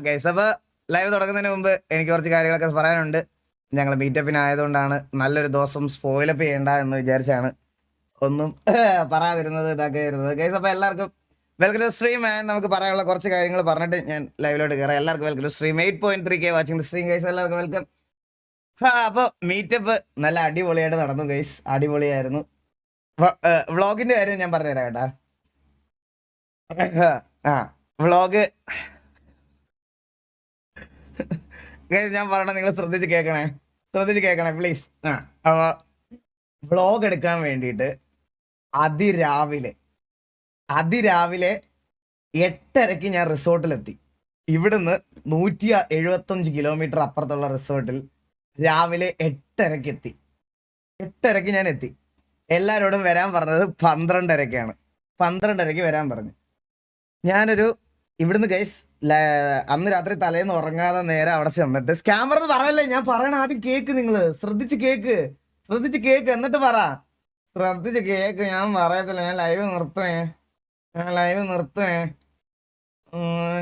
Guys, അപ്പൊ live തുടങ്ങുന്നതിന് മുമ്പ് എനിക്ക് കുറച്ച് കാര്യങ്ങളൊക്കെ പറയാനുണ്ട്. ഞങ്ങൾ മീറ്റപ്പിന് ആയതുകൊണ്ടാണ് നല്ലൊരു ദിവസം സ്പോയിലപ്പ് ചെയ്യേണ്ട എന്ന് വിചാരിച്ചാണ് ഒന്നും പറയാതിരുന്നത്, ഇതാക്കിയിരുന്നത്. ഗൈസ്, അപ്പൊ എല്ലാവർക്കും വെൽക്കം ടു സ്ട്രീം. ആൻഡ് നമുക്ക് പറയാനുള്ള കുറച്ച് കാര്യങ്ങൾ പറഞ്ഞിട്ട് ഞാൻ ലൈവിലോട്ട് കയറാം. എല്ലാവർക്കും welcome to stream. 8.3K watching the stream guys, എല്ലാവർക്കും വെൽക്കം. അപ്പൊ മീറ്റപ്പ് നല്ല അടിപൊളിയായിട്ട് നടന്നു ഗൈസ്, അടിപൊളിയായിരുന്നു. വ്ളോഗിന്റെ കാര്യം ഞാൻ പറഞ്ഞുതരാം കേട്ടാ. വ്ളോഗ് ഞാൻ പറയണ നിങ്ങൾ ശ്രദ്ധിച്ച് കേൾക്കണേ പ്ലീസ്. അപ്പൊ വ്ളോഗ് എടുക്കാൻ വേണ്ടിയിട്ട് അതിരാവിലെ 8:30 ഞാൻ റിസോർട്ടിലെത്തി. ഇവിടുന്ന് 175 കിലോമീറ്റർ അപ്പുറത്തുള്ള റിസോർട്ടിൽ രാവിലെ 8:30 ഞാൻ എത്തി. എല്ലാരോടും വരാൻ പറഞ്ഞത് 12:30 12:30 വരാൻ പറഞ്ഞു. ഞാനൊരു ഇവിടുന്ന് ഗൈസ് അന്ന് രാത്രി തലേന്ന് ഉറങ്ങാതെ നേരെ അവിടെ ചെന്നിട്ട് സ്കാമർ എന്ന് പറയല്ലേ, ഞാൻ പറയണ ആദ്യം കേക്ക്. നിങ്ങള് ശ്രദ്ധിച്ച് കേക്ക് എന്നിട്ട് പറ. ശ്രദ്ധിച്ച് കേക്ക്. ഞാൻ പറയത്തില്ല, ഞാൻ ലൈവ് നിർത്തുവേ.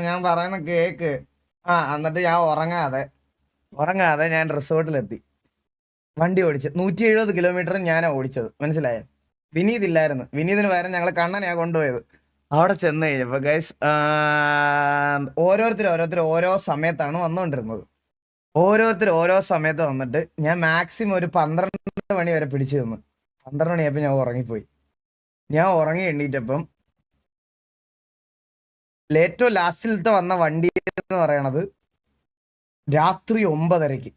ഞാൻ പറയുന്ന കേക്ക്. എന്നിട്ട് ഞാൻ ഉറങ്ങാതെ ഞാൻ റിസോർട്ടിലെത്തി. വണ്ടി ഓടിച്ച് 170 കിലോമീറ്റർ ഞാനാ ഓടിച്ചത്, മനസ്സിലായോ? വിനീത് ഇല്ലായിരുന്നു. വിനീതിന് പകരം ഞങ്ങൾ കണ്ണനെയാ കൊണ്ടുപോയത്. അവിടെ ചെന്ന് കഴിഞ്ഞപ്പോ ഗൈസ് ഓരോരുത്തർ ഓരോ സമയത്താണ് വന്നുകൊണ്ടിരുന്നത്. ഓരോ സമയത്ത് വന്നിട്ട് ഞാൻ മാക്സിമം ഒരു 12 മണി വരെ പിടിച്ചു തന്നു. 12 മണിയായപ്പോൾ ഞാൻ ഉറങ്ങിപ്പോയി. ഞാൻ ഉറങ്ങി എണ്ണീറ്റപ്പം ഏറ്റവും ലാസ്റ്റിലത്തെ വന്ന വണ്ടി എന്ന് പറയണത് രാത്രി 9:30.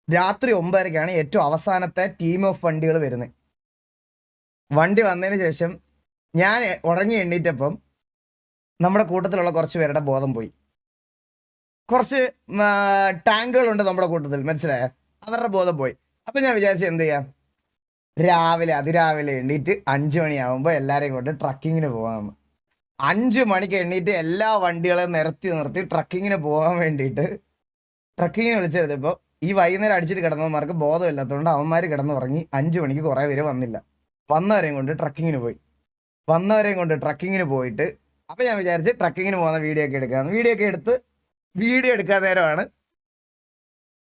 രാത്രി 9:30 ഏറ്റവും അവസാനത്തെ ടീം ഓഫ് വണ്ടികൾ വരുന്നത്. വണ്ടി വന്നതിന് ശേഷം ഞാൻ ഉറങ്ങി എണ്ണീറ്റപ്പം നമ്മുടെ കൂട്ടത്തിലുള്ള കുറച്ച് പേരുടെ ബോധം പോയി. കുറച്ച് ടാങ്കുകളുണ്ട് നമ്മുടെ കൂട്ടത്തിൽ, മനസ്സിലായ? അവരുടെ ബോധം പോയി. അപ്പൊ ഞാൻ വിചാരിച്ചു എന്ത് ചെയ്യാം, അതിരാവിലെ എണ്ണീറ്റ് 5 മണിയാവുമ്പോൾ എല്ലാവരെയും കൊണ്ട് ട്രക്കിങ്ങിന് പോകാമെന്ന്. 5 മണിക്ക് എണ്ണീറ്റ് എല്ലാ വണ്ടികളെയും നിർത്തി ട്രക്കിങ്ങിന് പോകാൻ വേണ്ടിയിട്ട് ട്രക്കിങ്ങിന് വിളിച്ചെടുത്തപ്പോൾ ഈ വൈകുന്നേരം അടിച്ചിട്ട് കിടന്നവന്മാർക്ക് ബോധമില്ലാത്തതുകൊണ്ട് അവന്മാർ കിടന്നുറങ്ങി. 5 മണിക്ക് കുറേ പേര് വന്നില്ല. വന്നവരെയും കൊണ്ട് ട്രക്കിങ്ങിന് പോയിട്ട് അപ്പൊ ഞാൻ വിചാരിച്ച് ട്രക്കിങ്ങിന് പോകുന്ന വീഡിയോ ഒക്കെ എടുക്കാന്ന്. വീഡിയോ എടുക്കാൻ നേരമാണ്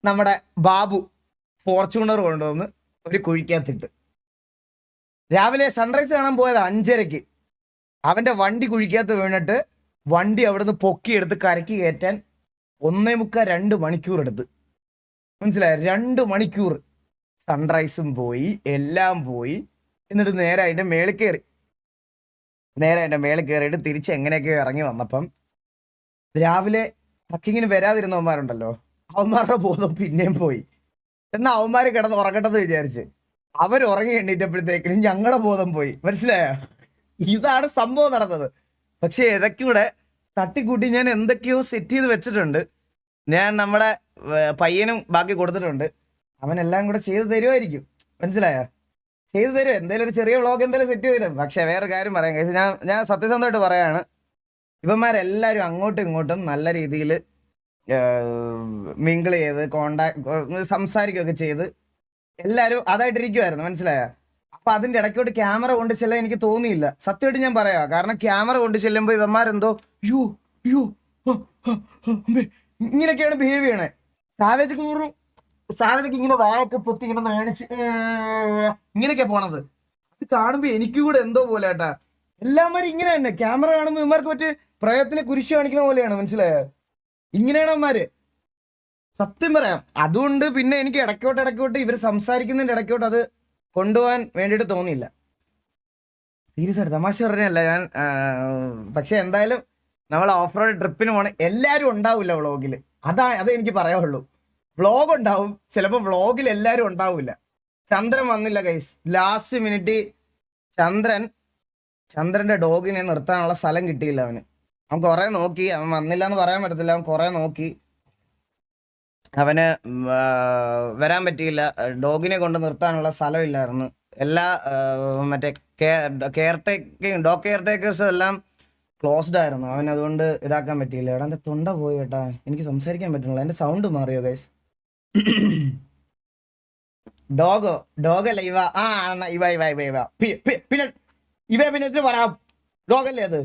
നമ്മുടെ ബാബു ഫോർച്യൂണർ കൊണ്ടുവന്ന് ഒരു കുഴിക്കകത്തിട്ട്. രാവിലെ സൺറൈസ് കാണാൻ പോയത് 5:30. അവന്റെ വണ്ടി കുഴിക്കകത്ത് വീണിട്ട് വണ്ടി അവിടുന്ന് പൊക്കിയെടുത്ത് കരയ്ക്ക് കയറ്റാൻ 1.25-2 മണിക്കൂർ എടുത്ത്, മനസ്സിലായ? 2 മണിക്കൂർ. സൺറൈസും പോയി, എല്ലാം പോയി. എന്നിട്ട് നേരെ അതിന്റെ മേളിൽ കയറിയിട്ട് തിരിച്ച് എങ്ങനെയൊക്കെയോ ഇറങ്ങി വന്നപ്പം രാവിലെ ട്രക്കിങ്ങിന് വരാതിരുന്നവന്മാരുണ്ടല്ലോ, അവന്മാരുടെ ബോധം പിന്നെയും പോയി. എന്നാൽ അവന്മാർ കിടന്ന് ഉറങ്ങട്ടെന്ന് വിചാരിച്ച് അവർ ഉറങ്ങി എണ്ണീറ്റപ്പോഴത്തേക്കിനും ഞങ്ങളുടെ ബോധം പോയി, മനസ്സിലായ? ഇതാണ് സംഭവം നടന്നത്. പക്ഷെ ഇടയ്ക്കൂടെ തട്ടിക്കൂട്ടി ഞാൻ എന്തൊക്കെയോ സെറ്റ് ചെയ്ത് വെച്ചിട്ടുണ്ട്. ഞാൻ നമ്മുടെ പയ്യനും ബാക്കി കൊടുത്തിട്ടുണ്ട്. അവനെല്ലാം കൂടെ ചെയ്തു തരുമായിരിക്കും, മനസ്സിലായോ? ചെയ്തു തരും. എന്തായാലും ഒരു ചെറിയ വ്ളോഗ് എന്തായാലും സെറ്റ് ചെയ്ത് തരും. പക്ഷെ വേറെ കാര്യം പറയാം കഴിച്ചു, ഞാൻ സത്യസന്ധമായിട്ട് പറയാണ്, ഇവന്മാരെല്ലാവരും അങ്ങോട്ടും ഇങ്ങോട്ടും നല്ല രീതിയിൽ മിങ്കിൾ ചെയ്ത് സംസാരിക്കുകയൊക്കെ ചെയ്ത് എല്ലാവരും അതായിട്ടിരിക്കുമായിരുന്നു, മനസ്സിലായ? അപ്പൊ അതിന്റെ ഇടയ്ക്കോട്ട് ക്യാമറ കൊണ്ട് ചെല്ലാൻ എനിക്ക് തോന്നിയില്ല, സത്യമായിട്ട് ഞാൻ പറയാം. കാരണം ക്യാമറ കൊണ്ട് ചെല്ലുമ്പോൾ ഇവന്മാരെന്തോ ഇങ്ങനെയൊക്കെയാണ് ബിഹേവ് ചെയ്യണേ. സാവേജൊക്കെ ഇങ്ങനെ വായൊക്കെ പൊത്തി ഇങ്ങനെ കാണിച്ച് ഇങ്ങനെയൊക്കെ പോണത്. അത് കാണുമ്പോ എനിക്ക് കൂടെ എന്തോ പോലെ ഏട്ടാ. എല്ലാമാരും ഇങ്ങനെ തന്നെ ക്യാമറ കാണുമ്പോ ഇവന്മാർക്ക് മറ്റേ പ്രയത്നെ കുരിശ് കാണിക്കുന്ന പോലെയാണ്, മനസ്സിലായ? ഇങ്ങനെയാണ് അവന്മാര്, സത്യം പറയാം. അതുകൊണ്ട് പിന്നെ എനിക്ക് ഇടയ്ക്കോട്ട് ഇവർ സംസാരിക്കുന്നതിന്റെ ഇടയ്ക്കോട്ട് അത് കൊണ്ടുപോകാൻ വേണ്ടിയിട്ട് തോന്നിയില്ല. സീരിയസ് ആയിട്ട് തമാശ പറഞ്ഞല്ല ഞാൻ. പക്ഷെ എന്തായാലും നമ്മൾ ഓഫ് റോഡ് ട്രിപ്പിന് പോണേ എല്ലാവരും ഉണ്ടാവില്ല വ്ളോഗിൽ. അതേ എനിക്ക് പറയാനുള്ളൂ. വ്ളോഗ് ഉണ്ടാവും, ചിലപ്പോൾ വ്ളോഗിൽ എല്ലാവരും ഉണ്ടാവില്ല. ചന്ദ്രൻ വന്നില്ല ഗൈസ്. ലാസ്റ്റ് മിനിറ്റ് ചന്ദ്രന്റെ ഡോഗിനെ നിർത്താനുള്ള സ്ഥലം കിട്ടിയില്ല അവന്. അവൻ കുറെ നോക്കി, അവൻ വന്നില്ല എന്ന് പറയാൻ പറ്റത്തില്ല. അവൻ കുറെ നോക്കി, അവന് വരാൻ പറ്റിയില്ല. ഡോഗിനെ കൊണ്ട് നിർത്താനുള്ള സ്ഥലമില്ലായിരുന്നു. എല്ലാ മറ്റേ ഡോഗ് കെയർ ടേക്കേഴ്സും എല്ലാം ക്ലോസ്ഡ് ആയിരുന്നു. അവൻ അതുകൊണ്ട് ഇതാക്കാൻ പറ്റിയില്ല. എടാ എൻ്റെ തൊണ്ട പോയി കേട്ടാ, എനിക്ക് സംസാരിക്കാൻ പറ്റുന്നില്ല. എൻ്റെ സൗണ്ട് മാറിയോ ഗൈസ്? ഡോഗല്ല ഇവ. പിന്നെ പിന്നെ പറയാം, ഡോഗല്ലേ അത്?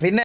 പിന്നെ